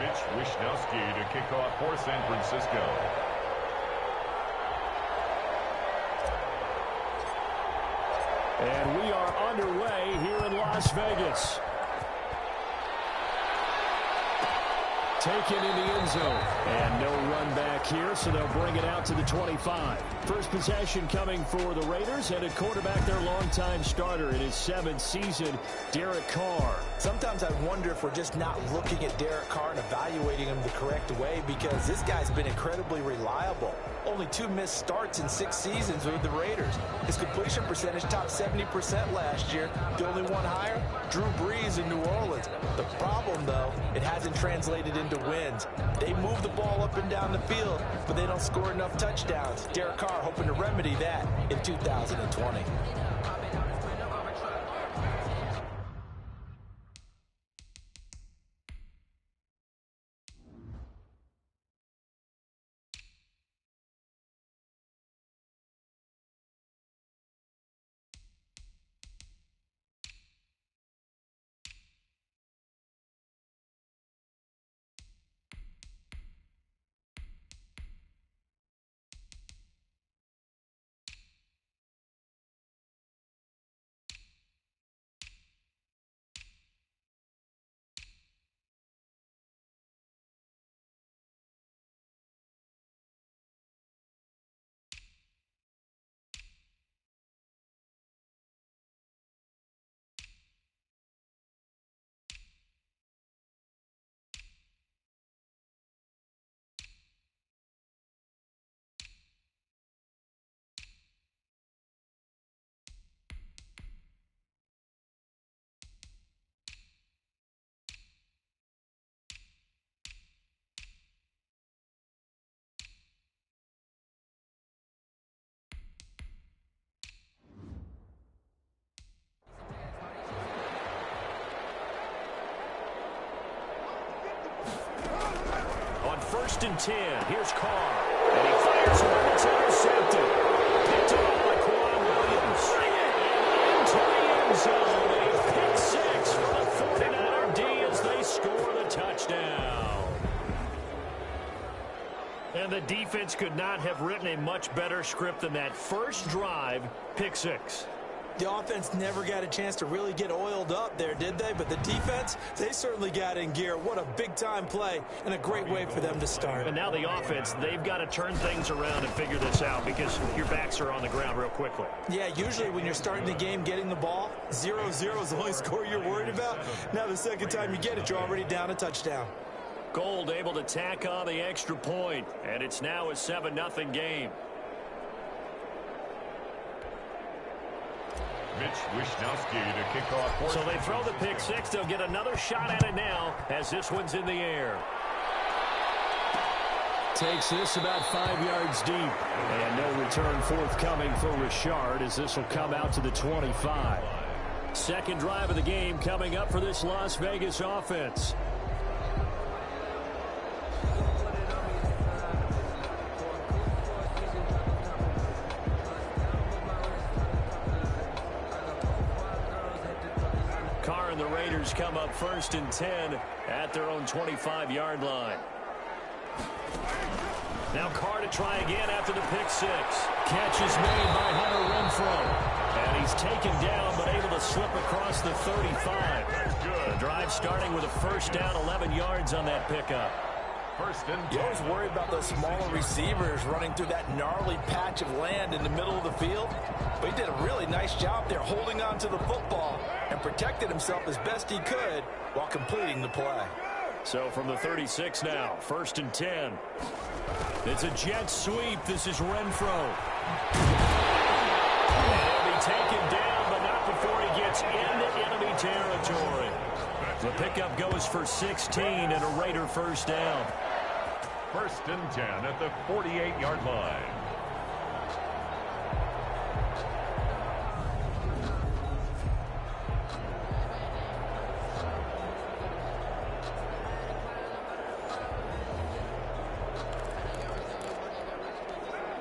Mitch Wishnowsky to kick off for San Francisco. And we are underway here in Las Vegas. Taken in the end zone. And no run back here, so they'll bring it out to the 25. First possession coming for the Raiders, and at quarterback, their longtime starter in his 7th season, Derek Carr. Sometimes I wonder if we're just not looking at Derek Carr and evaluating him the correct way, because this guy's been incredibly reliable. Only 2 missed starts in 6 seasons with the Raiders. His completion percentage topped 70% last year. The only one higher, Drew Brees in New Orleans. The problem, though, it hasn't translated into wins. They move the ball up and down the field, but they don't score enough touchdowns. Derek Carr hoping to remedy that in 2020. First and 10. Here's Carr. And he fires one. It's intercepted. Picked off by Quan Williams. Into the end zone. A pick 6 for the 49er D as they score the touchdown. And the defense could not have written a much better script than that. First drive, pick 6. The offense never got a chance to really get oiled up there, did they? But the defense, they certainly got in gear. What a big-time play and a great way for them to start. And now the offense, they've got to turn things around and figure this out because your backs are on the ground real quickly. Yeah, usually when you're starting the game getting the ball, 0-0 is the only score you're worried about. Now the second time you get it, you're already down a touchdown. Gold able to tack on the extra point, and it's now a 7-0 game. Mitch Wishnowsky to kick off. So they throw the pick 6. They'll get another shot at it now as this one's in the air. Takes this about 5 yards deep. And no return forthcoming for Richard as this will come out to the 25. Second drive of the game coming up for this Las Vegas offense. And the Raiders come up first and 10 at their own 25-yard line. Now Carr to try again after the pick 6. Catch is made by Hunter Renfrow. And he's taken down but able to slip across the 35. The drive starting with a first down, 11 yards on that pickup. First and 10. You always worry about those smaller receivers running through that gnarly patch of land in the middle of the field. But he did a really nice job there holding on to the football and protected himself as best he could while completing the play. So from the 36 now, first and 10. It's a jet sweep. This is Renfrow. And he'll be taken down, but not before he gets into enemy territory. The pickup goes for 16 and a Raider first down. First and 10 at the 48-yard line.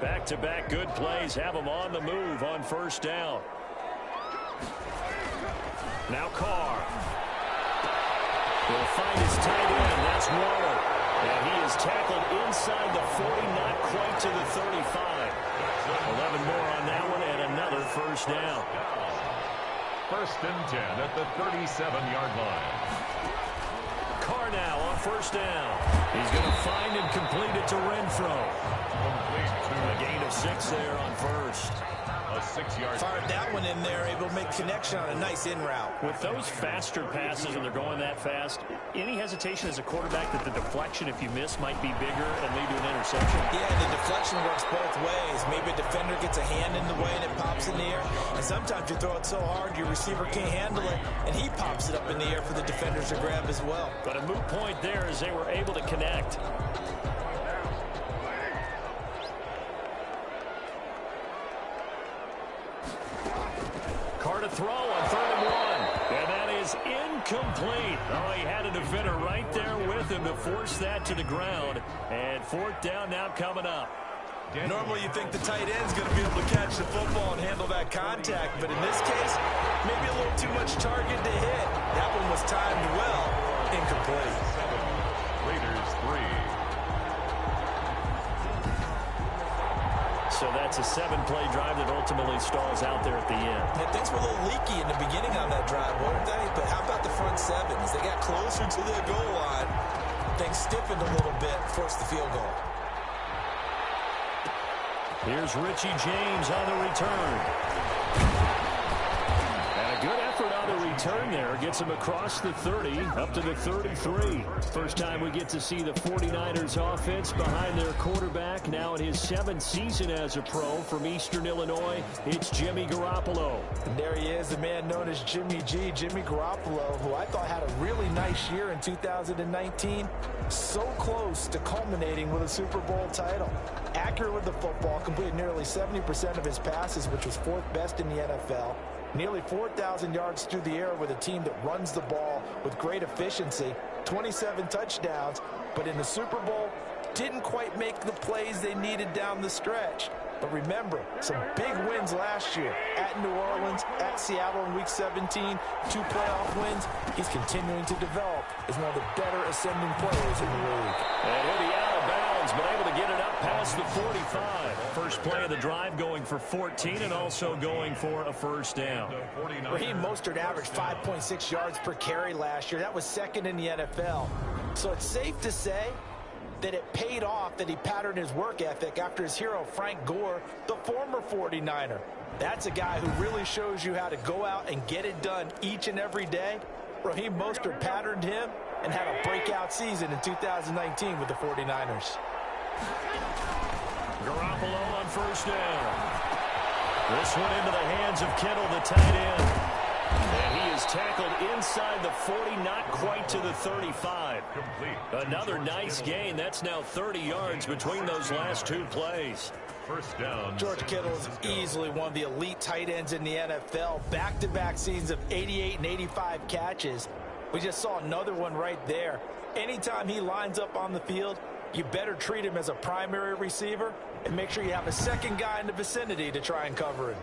Back-to-back good plays have them on the move on first down. Now Carr. He'll find his tight end. That's Waller. first down. First and 10 at the 37-yard line. Carr now on first down. He's going to find and complete it to Renfro. A gain of 6 there on first. A 6-yard. Fired that one in there, able to make connection on a nice in route. With those faster passes and they're going that fast, any hesitation as a quarterback that the deflection, if you miss, might be bigger and lead to an interception? Yeah, the deflection works both ways. Maybe a defender gets a hand in the way and it pops in the air. And sometimes you throw it so hard your receiver can't handle it, and he pops it up in the air for the defenders to grab as well. But a moot point there as they were able to connect. Carr to throw on 3rd and 1. And that is incomplete. Oh, he had a defender right there with him to force that to the ground. And 4th down now coming up. Normally you think the tight end's going to be able to catch the football and handle that contact, but in this case, maybe a little too much target to hit. That one was timed well. Incomplete. Raiders 3. So that's a 7-play drive that ultimately stalls out there at the end. Yeah, things were a little leaky in the beginning on that drive, weren't they? But how about the front 7? As they got closer to their goal line, things stiffened a little bit, forced the field goal. Here's Richie James on the return. And a good effort on the return there. Gets him across the 30, up to the 33. First time we get to see the 49ers offense behind their quarterback. Now in his 7th season as a pro from Eastern Illinois, it's Jimmy Garoppolo. And there he is, the man known as Jimmy G, Jimmy Garoppolo, who I thought had a really nice year in 2019. So close to culminating with a Super Bowl title. Accurate with the football, completed nearly 70% of his passes, which was 4th best in the NFL. Nearly 4,000 yards through the air with a team that runs the ball with great efficiency. 27 touchdowns, but in the Super Bowl, didn't quite make the plays they needed down the stretch. But remember, some big wins last year. At New Orleans, at Seattle in Week 17, 2 playoff wins. He's continuing to develop as one of the better ascending players in the league. And he'll be out of bounds, but able to get it up past the 45. First play of the drive going for 14 and also going for a first down. Raheem Mostert averaged 5.6 yards per carry last year. That was 2nd in the NFL. So it's safe to say that it paid off that he patterned his work ethic after his hero Frank Gore, the former 49er. That's a guy who really shows you how to go out and get it done each and every day. Raheem Mostert patterned him and had a breakout season in 2019 with the 49ers. Garoppolo on first down. This one into the hands of Kittle, the tight end. And he is tackled inside the 40, not quite to the 35. Another nice gain. That's now 30 yards between those last 2 plays. First down. George Kittle is easily one of the elite tight ends in the NFL. Back-to-back seasons of 88 and 85 catches. We just saw another one right there. Anytime he lines up on the field, you better treat him as a primary receiver and make sure you have a second guy in the vicinity to try and cover him.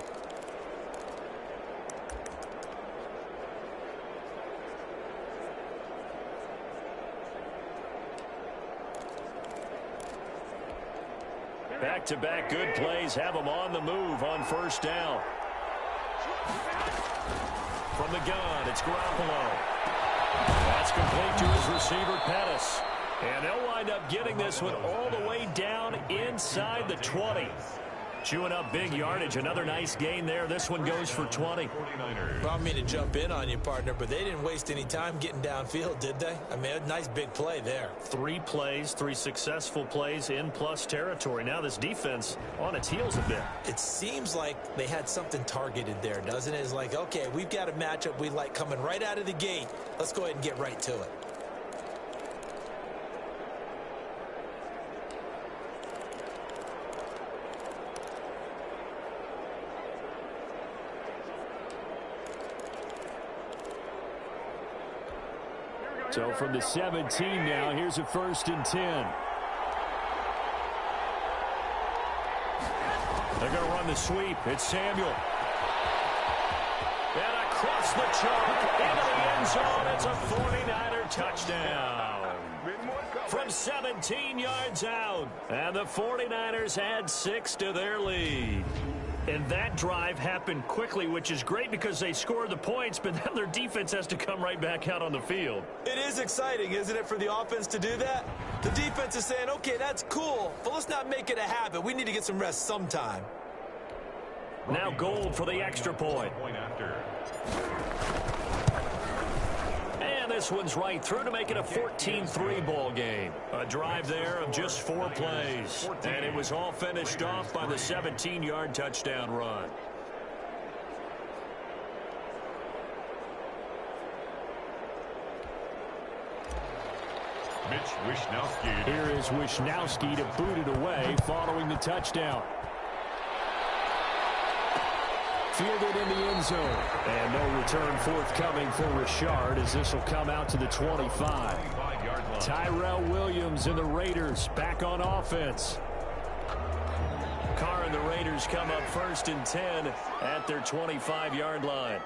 Back-to-back good plays have him on the move on first down. From the gun, it's Garoppolo. That's complete to his receiver, Pettis. And they'll wind up getting this one all the way down inside the 20. Chewing up big yardage. Another nice gain there. This one goes for 20. Well, I mean to jump in on you, partner, but they didn't waste any time getting downfield, did they? I mean, a nice big play there. 3 plays, 3 successful plays in plus territory. Now this defense on its heels a bit. It seems like they had something targeted there, doesn't it? It's like, okay, we've got a matchup we like coming right out of the gate. Let's go ahead and get right to it. So from the 17 now, here's a 1st and 10. They're going to run the sweep. It's Samuel. And across the chalk into the end zone. It's a 49er touchdown. From 17 yards out. And the 49ers add 6 to their lead. And that drive happened quickly, which is great because they scored the points, but then their defense has to come right back out on the field. It is exciting, isn't it, for the offense to do that? The defense is saying, okay, that's cool, but let's not make it a habit. We need to get some rest sometime. Now Gold for the extra point. And this one's right through to make it a 14-3 ball game. A drive there of just 4 plays. And it was all finished off by the 17-yard touchdown run. Mitch Wishnowsky. Here is Wishnowsky to boot it away following the touchdown. Fielded in the end zone. And no return forthcoming for Richard as this will come out to the 25. Tyrell Williams and the Raiders back on offense. Carr and the Raiders come up 1st and 10 at their 25-yard line.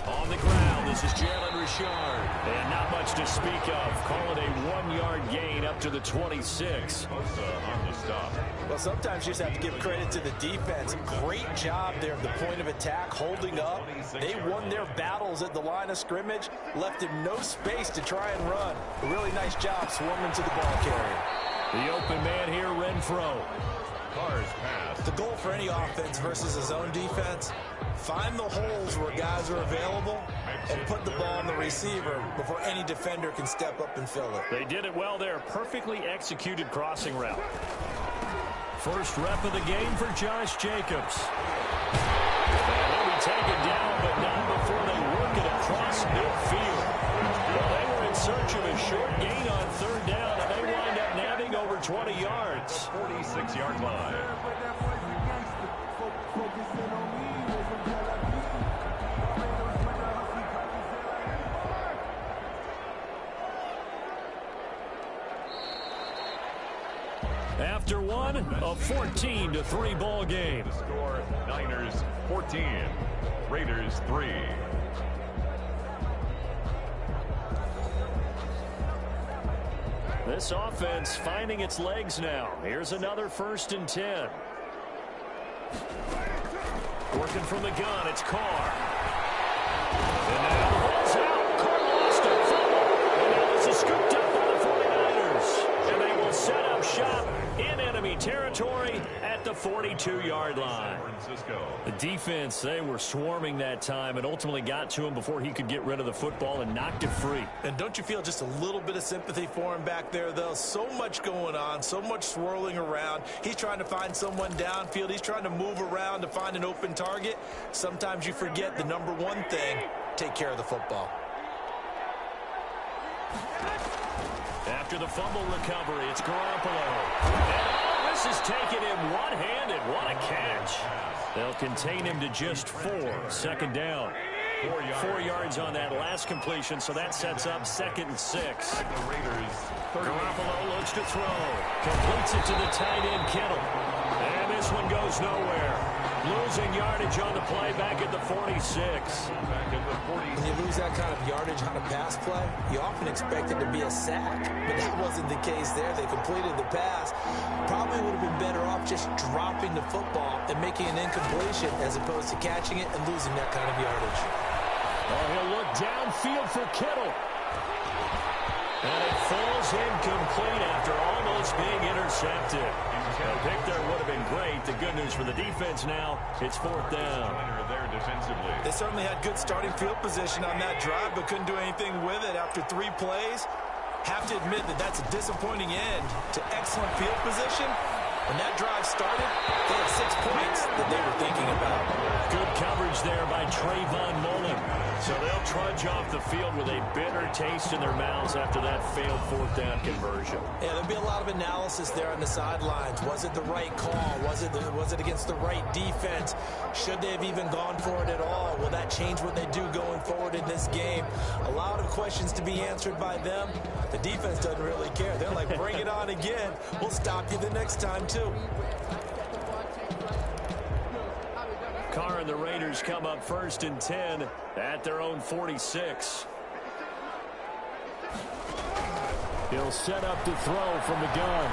On the ground, this is Jalen Richard. And not much to speak of. Call it a 1-yard gain up to the 26. On the stop. Well, sometimes you just have to give credit to the defense. Great job there at the point of attack, holding up. They won their battles at the line of scrimmage, left him no space to try and run. A really nice job swarming to the ball carrier. The open man here, Renfro. Carr's pass. The goal for any offense versus a zone defense, find the holes where guys are available and put the ball on the receiver before any defender can step up and fill it. They did it well there. Perfectly executed crossing route. First rep of the game for Josh Jacobs. And he'll be taken down, but not before they work it across midfield. Well, they were in search of a short gain on 3rd down, and they wind up nabbing over 20 yards. 46-yard line. After one, a 14-3 ball game. The score, Niners 14, Raiders 3. This offense finding its legs now. Here's another 1st and 10. Working from the gun, it's Carr. And now the ball's out. Carr lost it. And now this is scooped up by the 49ers. And they will set up shop in enemy territory at the 42-yard line. The defense, they were swarming that time and ultimately got to him before he could get rid of the football and knocked it free. And don't you feel just a little bit of sympathy for him back there, though? So much going on, so much swirling around. He's trying to find someone downfield. He's trying to move around to find an open target. Sometimes you forget the number one thing, take care of the football. After the fumble recovery, it's Garoppolo. And this is taking him one-handed. What a catch. They'll contain him to just 4. 2nd down. 4 yards on that last completion, so that sets up 2nd and 6. Garoppolo looks to throw. Completes it to the tight end, Kittle. And this one goes nowhere. Losing yardage on the play back at the 46. When you lose that kind of yardage on a pass play, you often expect it to be a sack. But that wasn't the case there. They completed the pass. Probably would have been better off just dropping the football and making an incompletion as opposed to catching it and losing that kind of yardage. Oh, he'll look downfield for Kittle. And it falls incomplete after almost being intercepted. A pick there would have been great. The good news for the defense now, it's 4th down. They certainly had good starting field position on that drive, but couldn't do anything with it after 3 plays. Have to admit that that's a disappointing end to excellent field position. When that drive started, they had 6 points that they were thinking about. Good coverage there by Trayvon Mullen. So they'll trudge off the field with a bitter taste in their mouths after that failed 4th down conversion. Yeah, there'll be a lot of analysis there on the sidelines. Was it the right call? Was it against the right defense? Should they have even gone for it at all? Will that change what they do going forward in this game? A lot of questions to be answered by them. The defense doesn't really care. They're like, bring it on again. We'll stop you the next time, too. Carr and the Raiders come up 1st and 10 at their own 46. He'll set up to throw from the gun.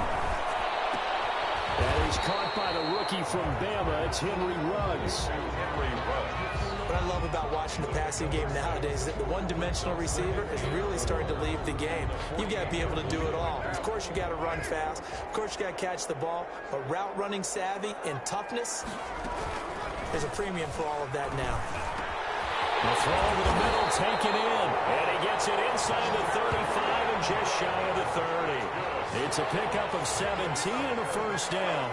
And he's caught by the rookie from Bama. It's Henry Ruggs. What I love about watching the passing game nowadays is that the one-dimensional receiver is really starting to leave the game. You've got to be able to do it all. Of course, you got to run fast. Of course, you got to catch the ball. But route running savvy and toughness, there's a premium for all of that now. The throw over the middle, taken in. And he gets it inside the 35 and just shy of the 30. It's a pickup of 17 and a first down.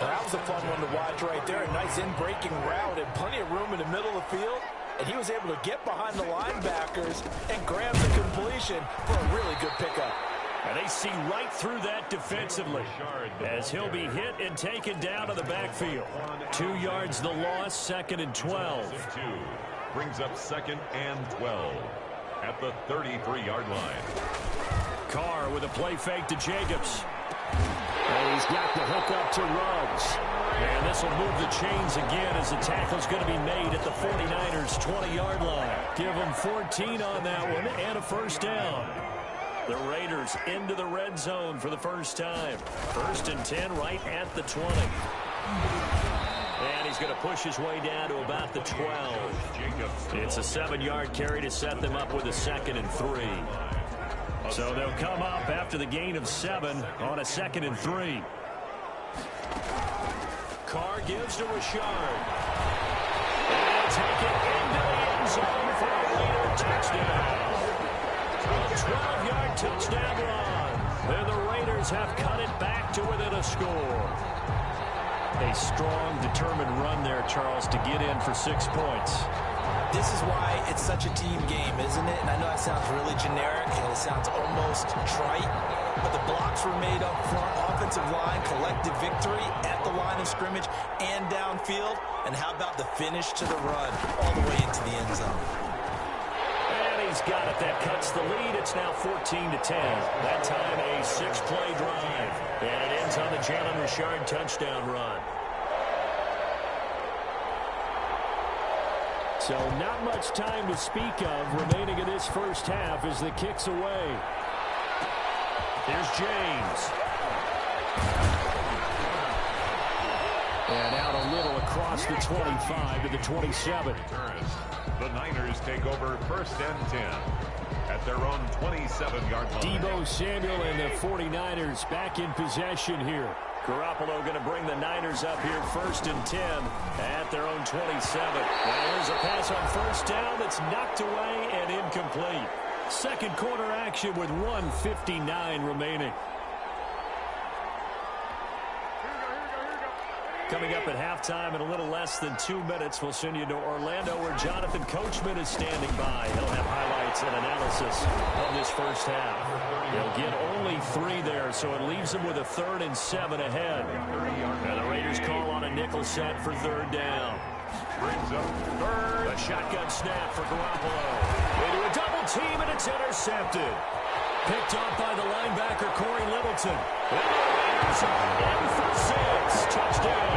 Well, that was a fun one to watch right there. A nice in-breaking route and plenty of room in the middle of the field. And he was able to get behind the linebackers and grab the completion for a really good pickup. And they see right through that defensively as he'll be hit and taken down to the backfield. 2 yards the loss, 2nd and 12. Brings up 2nd and 12 at the 33-yard line. Carr with a play fake to Jacobs. And he's got the hook up to Ruggs. And this will move the chains again as the tackle's going to be made at the 49ers' 20-yard line. Give them 14 on that one and a first down. The Raiders into the red zone for the first time. 1st and 10 right at the 20. And he's going to push his way down to about the 12. It's a 7-yard carry to set them up with a 2nd and 3. So they'll come up after the gain of 7 on a 2nd and 3. Carr gives to Richard. And they'll take it into the end zone for a Raider touchdown. A 12-yard touchdown run. And the Raiders have cut it back to within a score. A strong, determined run there, Charles, to get in for 6 points. This is why it's such a team game, isn't it? And I know that sounds really generic and it sounds almost trite, but the blocks were made up front, offensive line, collective victory at the line of scrimmage and downfield. And how about the finish to the run all the way into the end zone? And he's got it. That cuts the lead. It's now 14-10. That time a 6-play drive. And it ends on the Jalen Richard touchdown run. So not much time to speak of remaining in this first half as the kick's away. Here's James. And out a little across the 25 to the 27. The Niners take over 1st and 10 at their own 27-yard line. Deebo Samuel and the 49ers back in possession here. Garoppolo going to bring the Niners up here 1st and 10 at their own 27. Now there's a pass on 1st down that's knocked away and incomplete. Second quarter action with 1:59 remaining. Coming up at halftime in a little less than 2 minutes, we'll send you to Orlando where Jonathan Coachman is standing by. He'll have highlights and analysis of this first half. They'll get only 3 there, so it leaves them with a 3rd and 7 ahead. And the Raiders call on a nickel set for 3rd down. Brings up 3rd. A shotgun snap for Garoppolo. They do a double team, and it's intercepted. Picked up by the linebacker, Corey Littleton. And the Raiders are in for 6. Touchdown.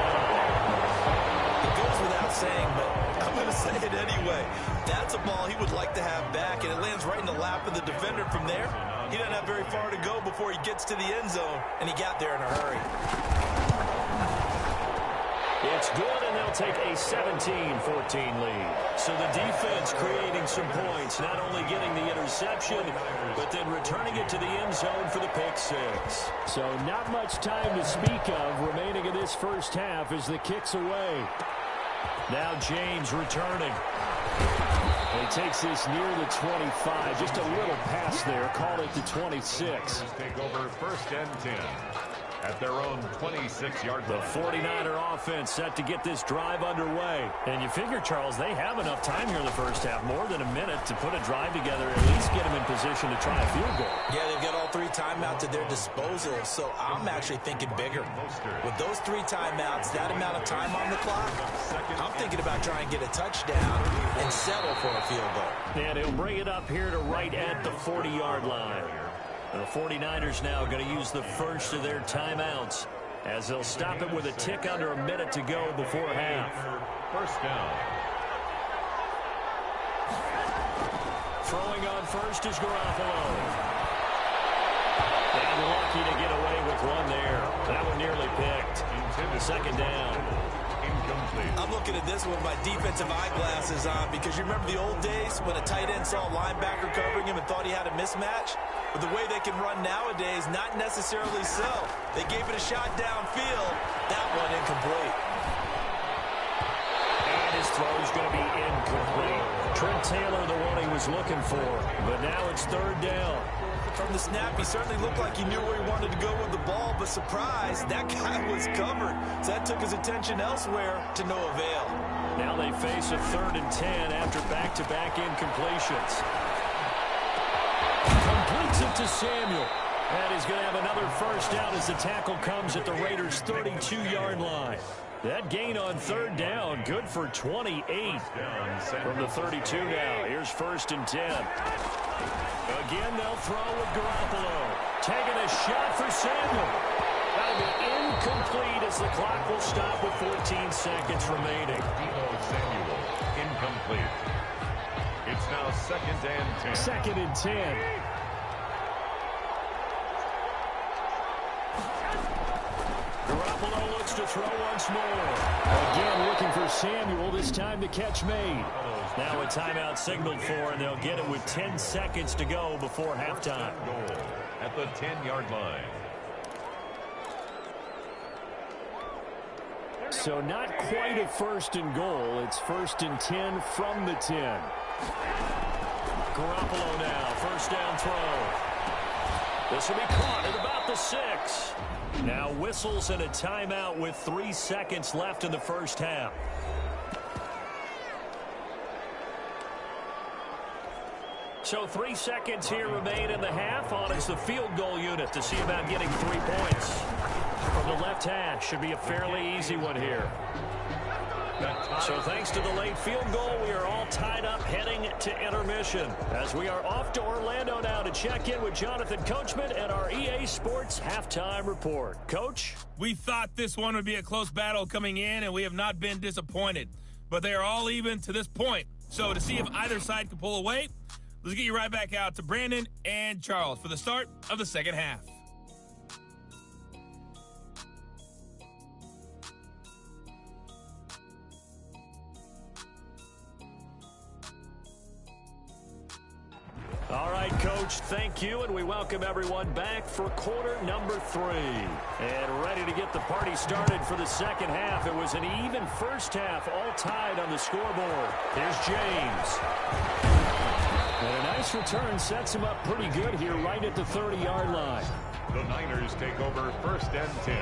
It goes without saying, but I'm going to say it anyway. That's a ball he would like to have back, and it lands right in the lap of the defender from there. He doesn't have very far to go before he gets to the end zone, and he got there in a hurry. It's good, and they'll take a 17-14 lead. So the defense creating some points, not only getting the interception, but then returning it to the end zone for the pick 6. So not much time to speak of remaining in this first half as the kick's away. Now James returning. He takes this near the 25. Just a little pass there. Call it the 26. Take over 1st and 10 at their own 26-yard line. The 49er offense set to get this drive underway. And you figure, Charles, they have enough time here in the first half, more than a minute, to put a drive together, at least get them in position to try a field goal. Yeah, they've got all 3 timeouts at their disposal, so I'm actually thinking bigger. With those 3 timeouts, that amount of time on the clock, I'm thinking about trying to get a touchdown and settle for a field goal. And he'll bring it up here to right at the 40-yard line. The 49ers now going to use the first of their timeouts as they'll stop it with a tick under a minute to go before half. 1st down. Throwing on first is Garoppolo. And lucky to get away with one there. That one nearly picked. The second down. Incomplete. I'm looking at this one with my defensive eyeglasses on because you remember the old days when a tight end saw a linebacker covering him and thought he had a mismatch? But the way they can run nowadays, not necessarily so. They gave it a shot downfield. That one incomplete. And his throw is going to be incomplete. Trent Taylor, the one he was looking for. But now it's third down. From the snap, he certainly looked like he knew where he wanted to go with the ball, but surprise, that guy was covered. So that took his attention elsewhere to no avail. Now they face a 3rd and 10 after back-to-back incompletions. Completes it to Samuel. And he's going to have another first down as the tackle comes at the Raiders' 32-yard line. That gain on 3rd down, good for 28 from the 32 now. Here's 1st and 10. Again, they'll throw with Garoppolo. Taking a shot for Samuel. That'll be incomplete as the clock will stop with 14 seconds remaining. Samuel, incomplete. It's now 2nd and 10. 2nd and 10. Garoppolo looks to throw once more. Again, looking for Samuel, this time the catch made. Now a timeout signaled for, and they'll get it with 10 seconds to go before halftime. Goal at the 10-yard line. So not quite a 1st and goal. It's 1st and 10 from the 10. Garoppolo now, 1st down throw. This will be caught at about the 6. Now whistles and a timeout with 3 seconds left in the first half. So 3 seconds here remain in the half. On it's the field goal unit to see about getting 3 points. From the left hash, should be a fairly easy one here. So thanks to the late field goal, we are all tied up heading to intermission. As we are off to Orlando now to check in with Jonathan Coachman and our EA Sports halftime report. Coach? We thought this one would be a close battle coming in, and we have not been disappointed. But they are all even to this point. So to see if either side can pull away, let's get you right back out to Brandon and Charles for the start of the second half. All right, Coach, thank you, and we welcome everyone back for quarter number 3. And ready to get the party started for the second half. It was an even first half, all tied on the scoreboard. Here's James. And a nice return sets him up pretty good here right at the 30-yard line. The Niners take over 1st and 10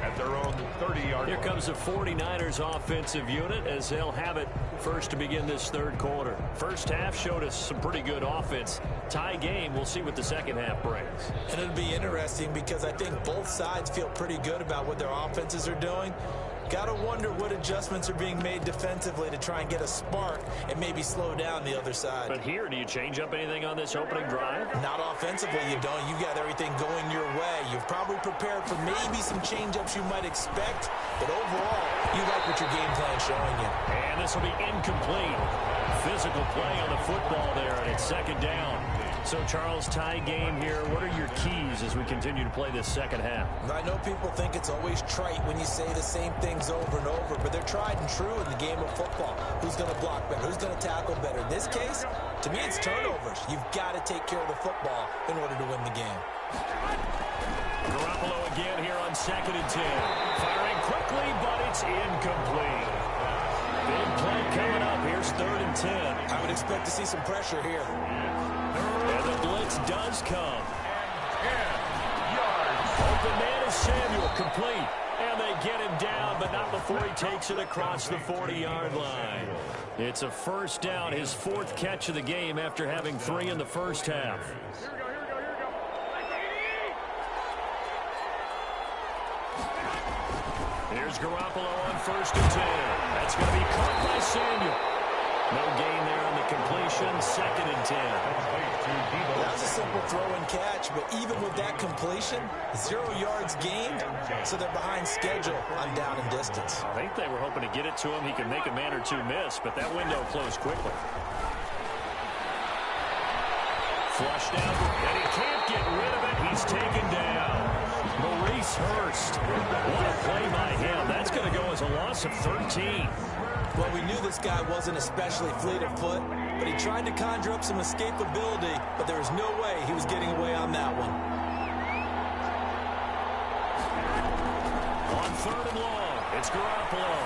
at their own 30-yard line. Here comes the 49ers offensive unit as they'll have it first to begin this third quarter. First half showed us some pretty good offense. Tie game, we'll see what the second half brings. And it'll be interesting because I think both sides feel pretty good about what their offenses are doing. Got to wonder what adjustments are being made defensively to try and get a spark and maybe slow down the other side. But here, do you change up anything on this opening drive? Not offensively, you don't. You got everything going your way. You've probably prepared for maybe some change-ups you might expect, but overall, you like what your game plan's showing you. And this will be incomplete. Physical play on the football there, and it's 2nd down. So, Charles, tie game here. What are your keys as we continue to play this second half? I know people think it's always trite when you say the same things over and over, but they're tried and true in the game of football. Who's going to block better? Who's going to tackle better? In this case, to me, it's turnovers. You've got to take care of the football in order to win the game. Garoppolo again here on 2nd and 10. Firing quickly, but it's incomplete. Big play coming up. Here's 3rd and 10. I would expect to see some pressure here. And the blitz does come. 10 yards. Open man is Samuel, complete. And they get him down, but not before he takes it across the 40-yard line. It's a first down, his 4th catch of the game after having 3 in the first half. Here's Garoppolo on 1st and 10. That's going to be caught by Samuel. No gain there on the completion, 2nd and 10. That was a simple throw and catch, but even with that completion, 0 yards gained, so they're behind schedule on down and distance. I think they were hoping to get it to him. He could make a man or two miss, but that window closed quickly. Flushed out, and he can't get rid of it. He's taken down. Maurice Hurst. What a play by him. That's going to go as a loss of 13. Well, we knew this guy wasn't especially fleet of foot, but he tried to conjure up some escapability, but there was no way he was getting away on that one. On 3rd and long, it's Garoppolo.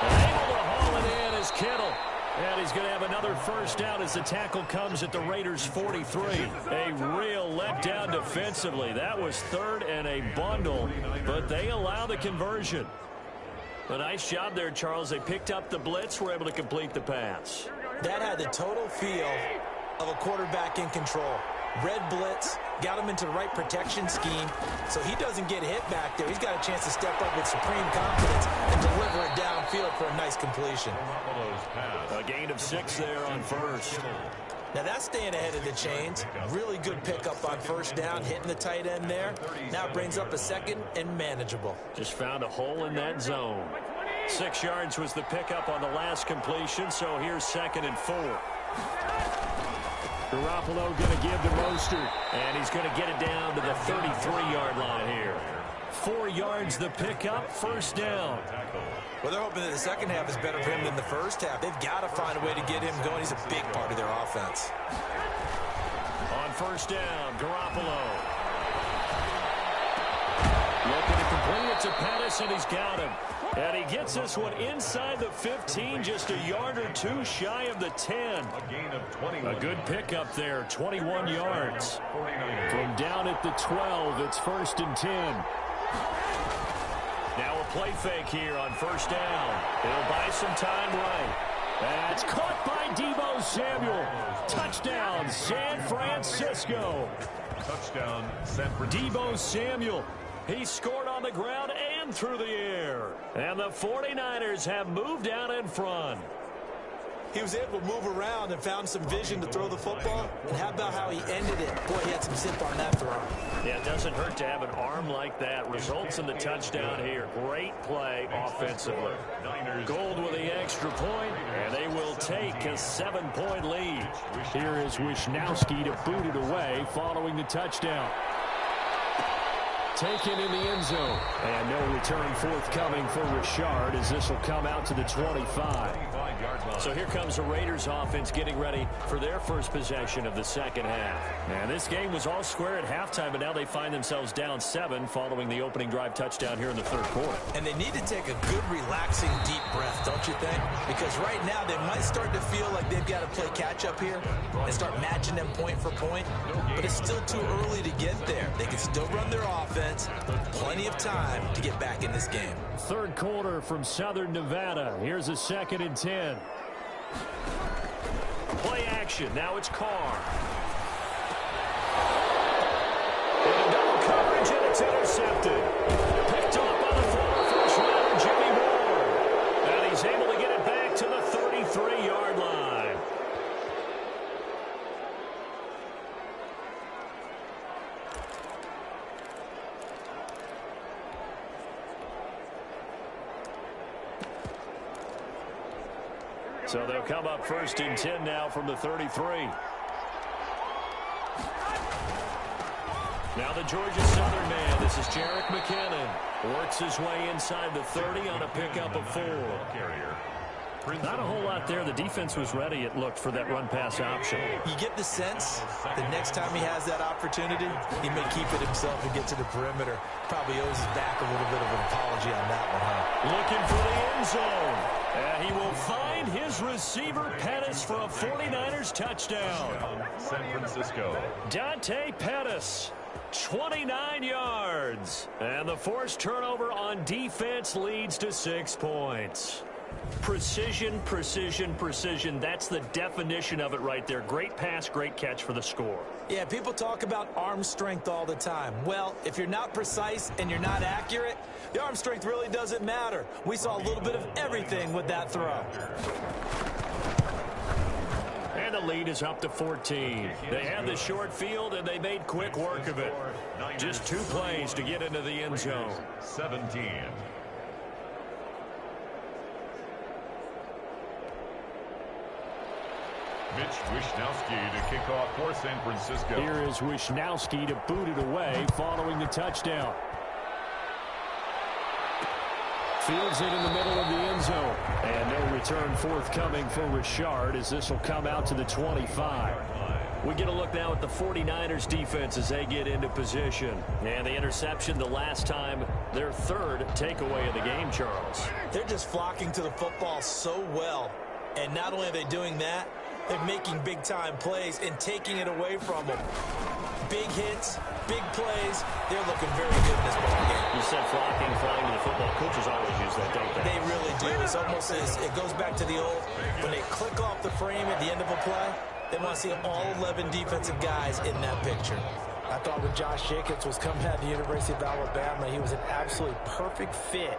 Able to haul it in is Kittle. And he's going to have another first down as the tackle comes at the Raiders' 43. A real letdown defensively. That was 3rd and a bundle, but they allow the conversion. A nice job there, Charles. They picked up the blitz, were able to complete the pass. That had the total feel of a quarterback in control. Red blitz, got him into the right protection scheme, so he doesn't get hit back there. He's got a chance to step up with supreme confidence and deliver it downfield for a nice completion. A gain of 6 there on first. Now that's staying ahead of the chains. Really good pickup on first down, hitting the tight end there. Now brings up a second and manageable. Just found a hole in that zone. 6 yards was the pickup on the last completion, so here's 2nd and 4. Garoppolo going to give to Mostert, and he's going to get it down to the 33-yard line here. 4 yards the pickup, first down. Well, they're hoping that the second half is better for him than the first half. They've got to find a way to get him going. He's a big part of their offense. On first down, Garoppolo. Looking to complete it to Pettis, and he's got him. And he gets this one inside the 15, just a yard or 2 shy of the 10. A good pickup there, 21 yards. From down at the 12, it's 1st and 10. Now a play fake here on first down. He'll buy some time right. That's caught by Deebo Samuel. Touchdown, San Francisco. Touchdown, San Francisco. Deebo Samuel. He scored on the ground and through the air. And the 49ers have moved out in front. He was able to move around and found some vision to throw the football. And how about how he ended it? Boy, he had some zip on that throw. Yeah, it doesn't hurt to have an arm like that. Results in the touchdown here. Great play offensively. Gold with the extra point, and they will take a 7-point lead. Here is Wisnowski to boot it away following the touchdown. Taken in the end zone. And no return forthcoming for Richard as this will come out to the 25. So here comes the Raiders offense getting ready for their first possession of the second half. And this game was all square at halftime, but now they find themselves down 7 following the opening drive touchdown here in the 3rd quarter. And they need to take a good, relaxing, deep breath, don't you think? Because right now they might start to feel like they've got to play catch-up here and start matching them point for point. But it's still too early to get there. They can still run their offense. Plenty of time to get back in this game. 3rd quarter from Southern Nevada. Here's a 2nd and 10. Play action. Now it's Carr. Into double coverage, and it's intercepted. Picked up by the former first rounder, Jimmy Ward. And he's able to get it back to the 33-yard line. So they'll come up 1st and 10 now from the 33. Now the Georgia Southern man. This is Jerick McKinnon. Works his way inside the 30 on a pickup of 4. Not a whole lot there. The defense was ready, it looked, for that run-pass option. You get the sense the next time he has that opportunity, he may keep it himself and get to the perimeter. Probably owes his back a little bit of an apology on that one, huh? Looking for the end zone. And he will find his receiver, Pettis, for a 49ers touchdown. San Francisco. Dante Pettis, 29 yards. And the forced turnover on defense leads to 6 points. Precision, precision, precision. That's the definition of it right there. Great pass, great catch for the score. Yeah, people talk about arm strength all the time. Well, if you're not precise and you're not accurate, the arm strength really doesn't matter. We saw a little bit of everything with that throw. And the lead is up to 14. They had the short field, and they made quick work of it. Just 2 plays to get into the end zone. 17. Mitch Wishnowsky to kick off for San Francisco. Here is Wishnowsky to boot it away following the touchdown. Fields it in the middle of the end zone. And no return forthcoming for Richard as this will come out to the 25. We get a look now at the 49ers defense as they get into position. And the interception the last time, their third takeaway of the game, Charles. They're just flocking to the football so well. And not only are they doing that, they're making big-time plays and taking it away from them. Big hits, big plays. They're looking very good in this ball game. You said flocking, flying to the football. Coaches always use that, don't they? They really do. It's almost as it goes back to the old, when they click off the frame at the end of a play, they want to see all 11 defensive guys in that picture. I thought when Josh Jacobs was coming out of the University of Alabama, he was an absolutely perfect fit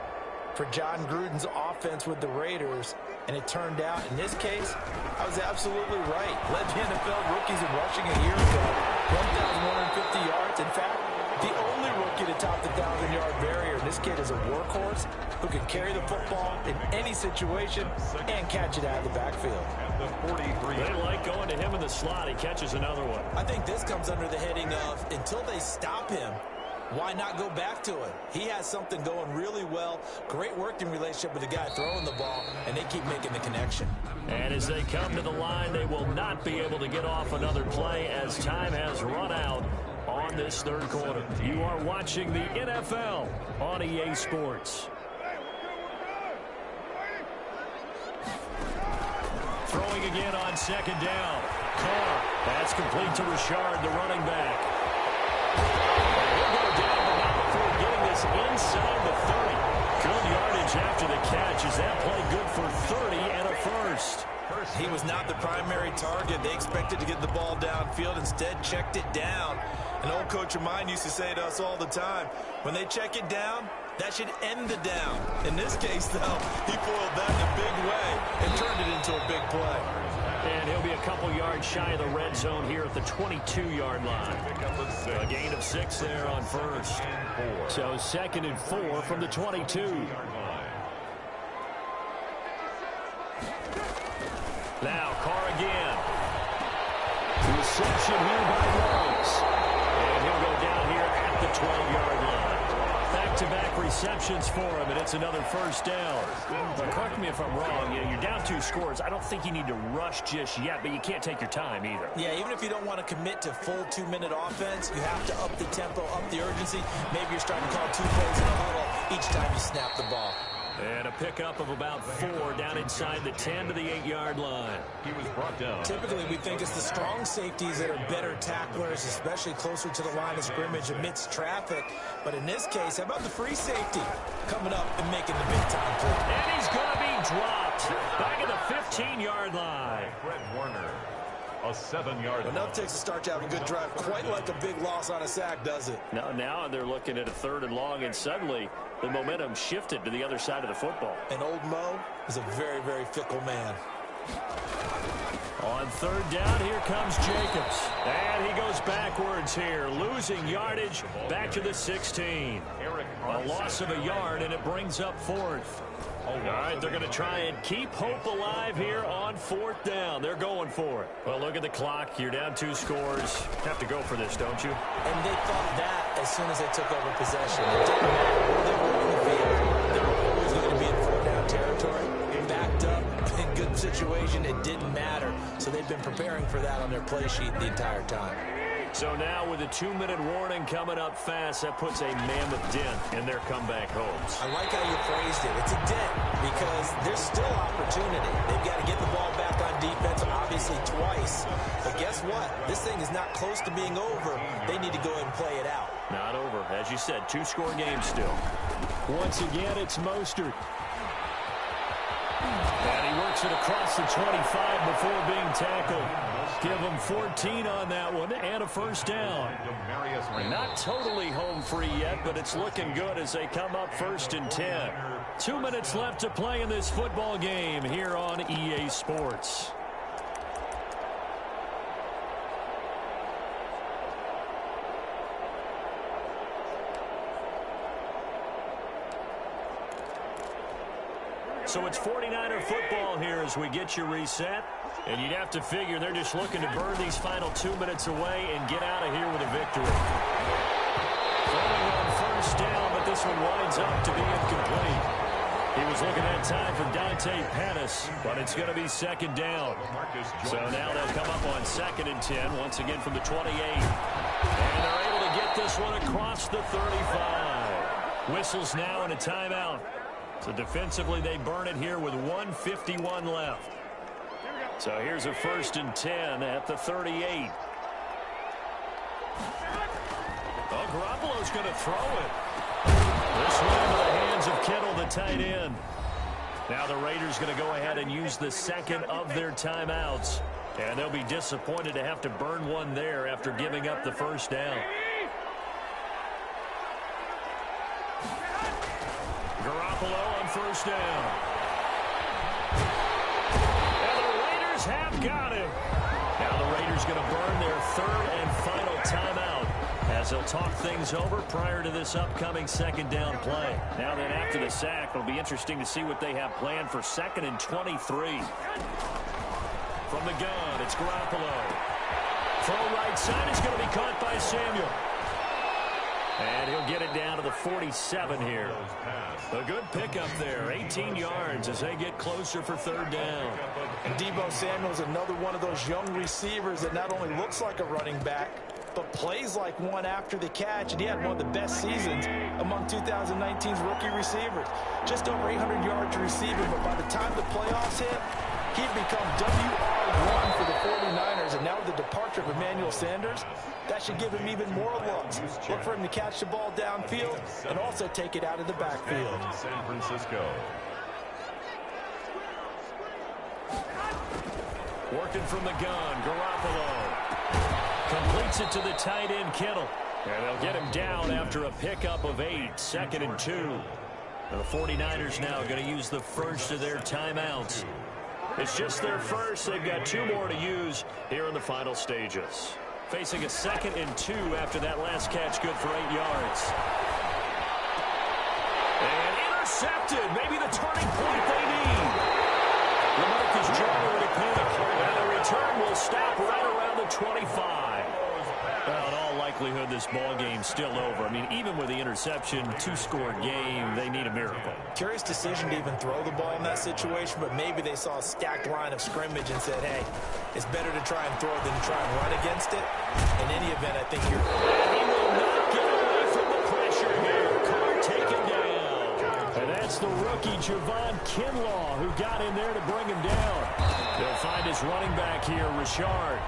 for John Gruden's offense with the Raiders. And it turned out, in this case, I was absolutely right. Led the NFL rookies in rushing a year ago, 1,150 yards. In fact, the only rookie to top the 1,000-yard barrier. This kid is a workhorse who can carry the football in any situation and catch it out of the backfield. They like going to him in the slot. He catches another one. I think this comes under the heading of, until they stop him, why not go back to it? He has something going really well. Great working relationship with the guy throwing the ball, and they keep making the connection. And as they come to the line, they will not be able to get off another play as time has run out on this third quarter. You are watching the NFL on EA Sports. Throwing again on second down. Carr. That's complete to Richard, the running back. He'll go down, but not before getting this inside the 30. Good yardage after the catch. Is that play good for 30 and a first? He was not the primary target. They expected to get the ball downfield. Instead, checked it down. An old coach of mine used to say to us all the time, when they check it down, that should end the down. In this case, though, he foiled that in a big way and turned it into a big play. And he'll be a couple yards shy of the red zone here at the 22-yard line. A gain of 6 there on first. So 2nd and 4 from the 22. Now Carr again. Reception here by Rose. And he'll go down here at the 12-yard line. Back-to-back receptions for him, and it's another first down. But correct me if I'm wrong, you're down 2 scores. I don't think you need to rush just yet, but you can't take your time either. Yeah, even if you don't want to commit to full 2-minute offense, you have to up the tempo, up the urgency. Maybe you're starting to call 2 plays in a huddle each time you snap the ball. And a pickup of about 4 down inside the 10 to the 8-yard line. He was brought down. Typically, we think it's the strong safeties that are better tacklers, especially closer to the line of scrimmage amidst traffic. But in this case, how about the free safety coming up and making the big-time play? And he's going to be dropped back at the 15-yard line. Fred Warner, a 7-yard. Enough takes to start to have a good drive. Quite like a big loss on a sack, does it? Now they're looking at a 3rd and long, and suddenly the momentum shifted to the other side of the football. And old Mo is a very, very fickle man. On 3rd down, here comes Jacobs. And he goes backwards here, losing yardage back to the 16. A loss of a yard, and it brings up 4th. All right, they're going to try and keep hope alive here on 4th down. They're going for it. Well, look at the clock. You're down 2 scores. Have to go for this, don't you? And they thought that as soon as they took over possession. It didn't matter where they were in the field. They were always going to be in 4th-down territory. Backed up, in good situation, it didn't matter. So they've been preparing for that on their play sheet the entire time. So now with a 2-minute warning coming up fast, that puts a mammoth dent in their comeback hopes. I like how you phrased it. It's a dent because there's still opportunity. They've got to get the ball back on defense, obviously twice. But guess what? This thing is not close to being over. They need to go ahead and play it out. Not over. As you said, 2-score game still. Once again, it's Mostert. And he works it across the 25 before being tackled. Give him 14 on that one and a first down. Not totally home free yet, but it's looking good as they come up 1st and 10. 2 minutes left to play in this football game here on EA Sports. So it's 49er football here as we get you reset. And you'd have to figure they're just looking to burn these final 2 minutes away and get out of here with a victory. Throwing on first down, but this one winds up to be incomplete. He was looking at time for Dante Pettis, but it's going to be second down. So now they'll come up on 2nd and 10, once again from the 28. And they're able to get this one across the 35. Whistles now and a timeout. So defensively, they burn it here with 1:51 left. So here's a 1st and 10 at the 38. Oh, Garoppolo's going to throw it. This one into the hands of Kittle, the tight end. Now the Raiders going to go ahead and use the second of their timeouts. And they'll be disappointed to have to burn one there after giving up the first down. Garoppolo on first down. And the Raiders have got him. Now the Raiders going to burn their 3rd and final timeout as they'll talk things over prior to this upcoming 2nd down play. Now then, after the sack, it'll be interesting to see what they have planned for 2nd and 23. From the gun, it's Garoppolo. Throw right side is going to be caught by Samuel. And he'll get it down to the 47 here. A good pickup there, 18 yards as they get closer for 3rd down. And Deebo Samuel's another one of those young receivers that not only looks like a running back, but plays like one after the catch. And he had one of the best seasons among 2019's rookie receivers. Just over 800 yards receiving, but by the time the playoffs hit, he'd become WR1 for the 49ers. And now with the departure of Emmanuel Sanders, that should give him even more looks. Look for him to catch the ball downfield and also take it out of the backfield. San Francisco. Working from the gun, Garoppolo. Completes it to the tight end, Kittle. And they'll get him down after a pickup of 8, 2nd and 2. And the 49ers now going to use the first of their timeouts. It's just their first. They've got 2 more to use here in the final stages. Facing a 2nd and 2 after that last catch, good for 8 yards. And intercepted. Maybe the turning point they need. Lamarcus Joyner with a pick. And the return will stop right around the 25. Well, in all likelihood, this ball game's still over. I mean, even with the interception, 2-score game, they need a miracle. Curious decision to even throw the ball in that situation, but maybe they saw a stacked line of scrimmage and said, hey, it's better to try and throw it than to try and run against it. In any event, I think you're... And he will not get away from the pressure here. Carr taken down. And that's the rookie, Javon Kinlaw, who got in there to bring him down. They'll find his running back here, Richard.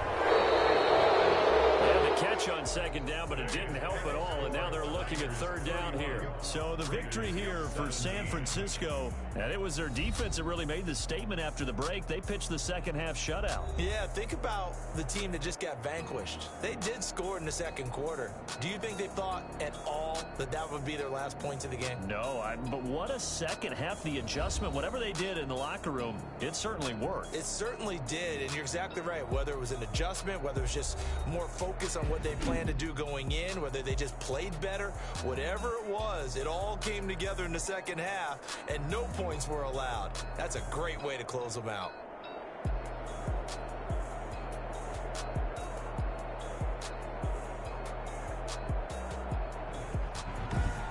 Catch on 2nd down, but it didn't help at all, and now they're looking at 3rd down here. So the victory here for San Francisco, and it was their defense that really made the statement after the break. They pitched the second-half shutout. Yeah, think about the team that just got vanquished. They did score in the 2nd quarter. Do you think they thought at all that that would be their last points of the game? No, but what a second half. The adjustment, whatever they did in the locker room, it certainly worked. It certainly did, and you're exactly right. Whether it was an adjustment, whether it was just more focus on what they planned to do going in, whether they just played better, whatever it was, it all came together in the 2nd half, and no points were allowed. That's a great way to close them out.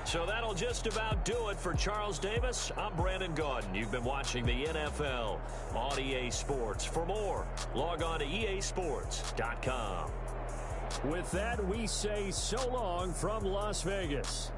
So that'll just about do it for Charles Davis. I'm Brandon Gaudin. You've been watching the NFL on EA Sports. For more, log on to easports.com. With that, we say so long from Las Vegas.